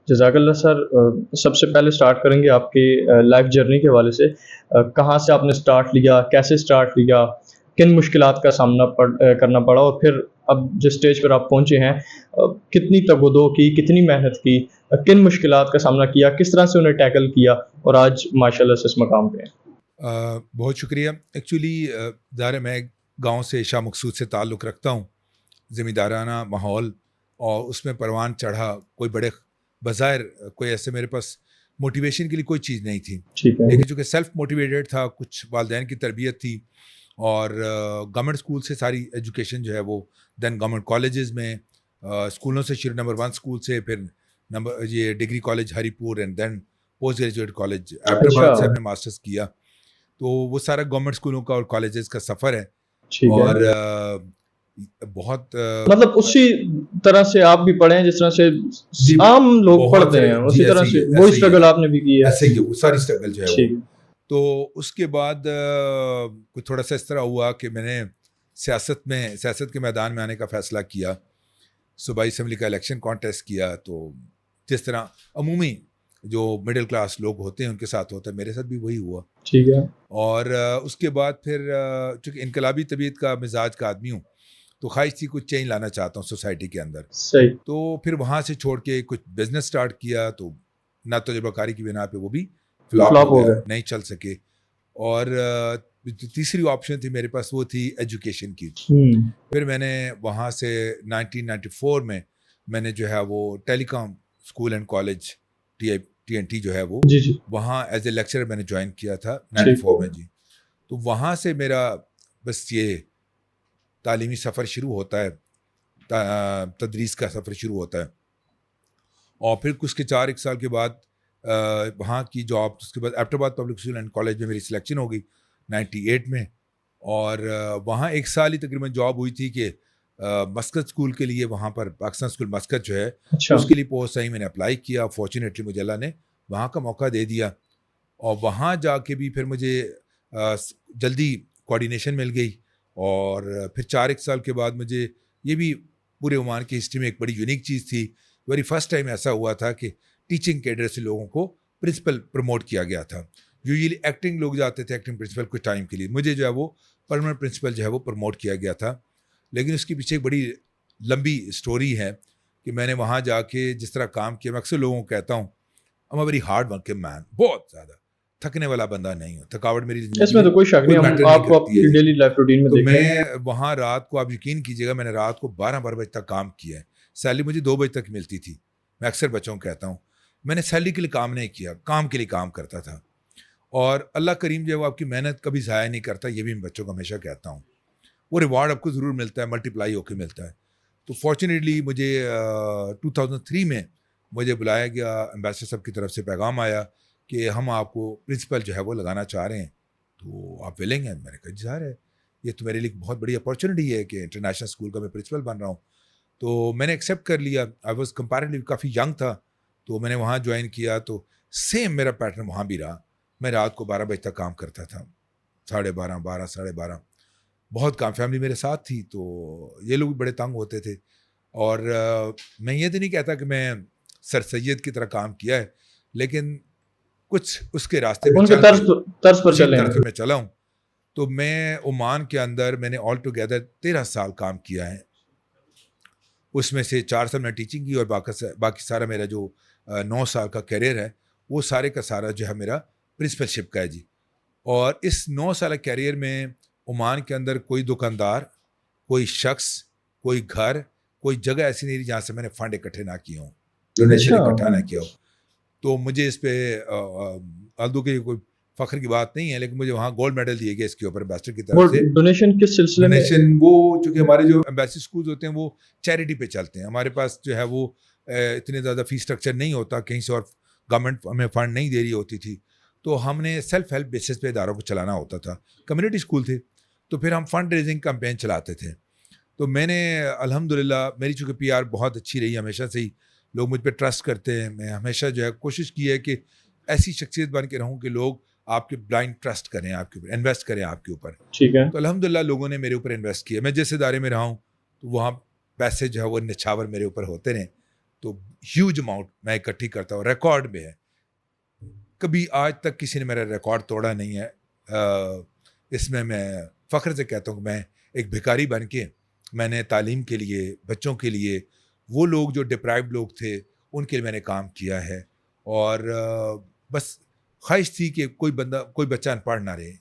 جزاک اللہ سر. سب سے پہلے اسٹارٹ کریں گے آپ کی لائف جرنی کے حوالے سے. کہاں سے آپ نے اسٹارٹ لیا, کیسے اسٹارٹ لیا, کن مشکلات کا سامنا کرنا پڑا, اور پھر اب جس اسٹیج پر آپ پہنچے ہیں کتنی تگودو کی, کتنی محنت کی, کن مشکلات کا سامنا کیا, کس طرح سے انہیں ٹیکل کیا, اور آج ماشاء اللہ سے اس مقام پہ ہیں. بہت شکریہ. ایکچولی ظاہر میں گاؤں سے شاہ مقصود سے تعلق رکھتا ہوں. زمیندارانہ ماحول, اور اس میں پروان چڑھا. کوئی بڑے بظاہر کوئی ایسے میرے پاس موٹیویشن کے لیے کوئی چیز نہیں تھی, لیکن چونکہ سیلف موٹیویٹیڈ تھا, کچھ والدین کی تربیت تھی, اور گورنمنٹ اسکول سے ساری ایجوکیشن جو ہے وہ, دین گورنمنٹ کالجز میں, اسکولوں سے شروع, نمبر 1 اسکول سے, پھر یہ degree college Haripur, and then post graduate college Abbottabad سے ہم نے ماسٹرس کیا. تو وہ سارا گورنمنٹ اسکولوں کا اور کالجز کا سفر ہے. اور بہت مطلب اسی طرح سے آپ بھی پڑھے ہیں جس طرح سے عام لوگ پڑھتے ہیں, اسی طرح سے وہی اسٹرگل آپ نے بھی کی ہے. ایسے ہی وہ ساری اسٹرگل جو ہے وہ. تو اس کے بعد کچھ تھوڑا سا اس طرح ہوا کہ میں نے سیاست کے میدان میں آنے کا فیصلہ کیا. صوبائی اسمبلی کا الیکشن کانٹیسٹ کیا. تو جس طرح عمومی جو مڈل کلاس لوگ ہوتے ہیں ان کے ساتھ ہوتا ہے, میرے ساتھ بھی وہی ہوا. ٹھیک ہے. اور اس کے بعد پھر چونکہ انقلابی طبیعت کا مزاج کا آدمی ہوں, تو خواہش تھی کچھ چینج لانا چاہتا ہوں سوسائٹی کے اندر. صحیح. تو پھر وہاں سے چھوڑ کے کچھ بزنس سٹارٹ کیا, تو نہ تجربہ کاری کی بنا پہ وہ بھی فلاپ ہو گیا, نہیں چل سکے. اور تیسری آپشن تھی میرے پاس, وہ تھی ایجوکیشن کی. پھر میں نے وہاں سے 1994 میں نے جو ہے وہ ٹیلی کام اسکول اینڈ کالج TNT جو ہے وہ, وہاں ایز اے لیکچرر میں نے جوائن کیا تھا 94 میں. جی. تو وہاں سے میرا بس یہ تعلیمی سفر شروع ہوتا ہے, تدریس کا سفر شروع ہوتا ہے. اور پھر کچھ کے 4 سال کے بعد وہاں کی جاب, اس کے بعد ایبٹ آباد پبلک اسکول اینڈ کالج میں میری سلیکشن ہو گئی 98 میں. اور وہاں 1 سال ہی تقریباً جاب ہوئی تھی کہ مسقط اسکول کے لیے, وہاں پر پاکستان اسکول مسقط جو ہے, اس کے لیے پوسٹ آئی. میں نے اپلائی کیا, فارچونیٹلی مجھے اللہ نے وہاں کا موقع دے دیا. اور وہاں جا کے بھی پھر مجھے جلدی کوآرڈینیشن مل گئی. اور پھر 4 سال کے بعد مجھے یہ بھی پورے عمان کی ہسٹری میں ایک بڑی یونیک چیز تھی, ویری فرسٹ ٹائم ایسا ہوا تھا کہ ٹیچنگ کیڈر سے لوگوں کو پرنسپل پروموٹ کیا گیا تھا. یوزلی ایکٹنگ لوگ جاتے تھے ایکٹنگ پرنسپل کچھ ٹائم کے لیے, مجھے جو ہے وہ پرماننٹ پرنسپل جو ہے وہ پروموٹ کیا گیا تھا. لیکن اس کے پیچھے ایک بڑی لمبی اسٹوری ہے کہ میں نے وہاں جا کے جس طرح کام کیا, میں اکثر لوگوں کو کہتا ہوں I'm a very hard working man, بہت زیادہ تھکنے والا بندہ نہیں ہوں. تھکاوٹ میری اس میں تو کوئی شک نہیں, آپ کو اپنی ڈیلی لائف روٹین میں دیکھیں. میں وہاں رات کو, آپ یقین کیجیے گا, میں نے رات کو 12 بجے تک کام کیا ہے. سیلری مجھے 2 بجے تک ملتی تھی. میں اکثر بچوں کو کہتا ہوں میں نے سیلری کے لیے کام نہیں کیا, کام کے لیے کام کرتا تھا. اور اللہ کریم جو ہے وہ آپ کی محنت کبھی ضائع نہیں کرتا, یہ بھی میں بچوں کو ہمیشہ کہتا ہوں. وہ ریوارڈ آپ کو ضرور ملتا ہے, ملٹیپلائی ہو کے ملتا ہے. تو فارچونیٹلی مجھے 2003 میں مجھے بلایا گیا, امبیسڈر صاحب کی طرف سے پیغام آیا کہ ہم آپ کو پرنسپل جو ہے وہ لگانا چاہ رہے ہیں, تو آپ ویلنگ ہیں. میں نے کہا ظاہر ہے, یہ تو میرے لیے بہت بڑی اپارچونیٹی ہے کہ انٹرنیشنل اسکول کا میں پرنسپل بن رہا ہوں. تو میں نے ایکسیپٹ کر لیا. I was comparatively coffee young تھا, تو میں نے وہاں جوائن کیا. تو سیم میرا پیٹرن وہاں بھی رہا. میں رات کو 12 بجے تک کام کرتا تھا, 12:30 12:30. بہت کام, فیملی میرے ساتھ تھی, تو یہ لوگ بھی بڑے تنگ ہوتے تھے. اور میں یہ تو نہیں کہتا کہ میں سر سید کی طرح کام کیا ہے, لیکن کچھ اس کے راستے میں طرز پر چلا ہوں. تو میں عمان کے اندر میں نے آل ٹوگیدر 13 سال کام کیا ہے. اس میں سے 4 سال میں ٹیچنگ کی, اور باقی سارا میرا جو 9 سال کا کیریئر ہے وہ سارے کا سارا جو ہے میرا پرنسپل شپ کا ہے. جی. اور اس 9 سال کیریئر میں عمان کے اندر کوئی دکاندار, کوئی شخص, کوئی گھر, کوئی جگہ ایسی نہیں رہی جہاں سے میں نے فنڈ اکٹھے نہ کیے ہوں, ڈونیشن اکٹھا نہ کیا ہو. تو مجھے اس پہ الدو کے کوئی فخر کی بات نہیں ہے, لیکن مجھے وہاں گولڈ میڈل دیے گئے اس کے اوپر امبیسڈر کی طرف سے. ڈونیشن کس سلسلے میں؟ ڈونیشن وہ چونکہ ہمارے جو امبیسی اسکولز ہوتے ہیں وہ چیریٹی پہ چلتے ہیں. ہمارے پاس جو ہے وہ اتنے زیادہ فی اسٹرکچر نہیں ہوتا, کہیں سے اور گورنمنٹ ہمیں فنڈ نہیں دے رہی ہوتی تھی, تو ہم نے سیلف ہیلپ بیسس پہ اداروں کو چلانا ہوتا تھا. کمیونٹی اسکول تھے, تو پھر ہم فنڈ ریزنگ کمپین چلاتے تھے. تو میں نے الحمدللہ, میری چونکہ PR بہت اچھی رہی ہمیشہ سے ہی, لوگ مجھ پہ ٹرسٹ کرتے ہیں. میں ہمیشہ جو ہے کوشش کی ہے کہ ایسی شخصیت بن کے رہوں کہ لوگ آپ کے بلائنڈ ٹرسٹ کریں, آپ کے اوپر انویسٹ کریں آپ کے اوپر. ٹھیک ہے. تو الحمدللہ لوگوں نے میرے اوپر انویسٹ کیا. میں جس ادارے میں رہا ہوں تو وہاں پیسے جو ہے وہ نچھاور میرے اوپر ہوتے رہے. تو ہیوج اماؤنٹ میں اکٹھی کرتا ہوں, ریکارڈ میں ہے. کبھی آج تک کسی نے میرا ریکارڈ توڑا نہیں ہے. اس میں فخر سے کہتا ہوں کہ میں ایک بھکاری بن کے میں نے تعلیم کے لیے, بچوں کے لیے, وہ لوگ جو ڈپرائیوڈ لوگ تھے ان کے لیے میں نے کام کیا ہے. اور بس خواہش تھی کہ کوئی بچہ ان پڑھ نہ رہے.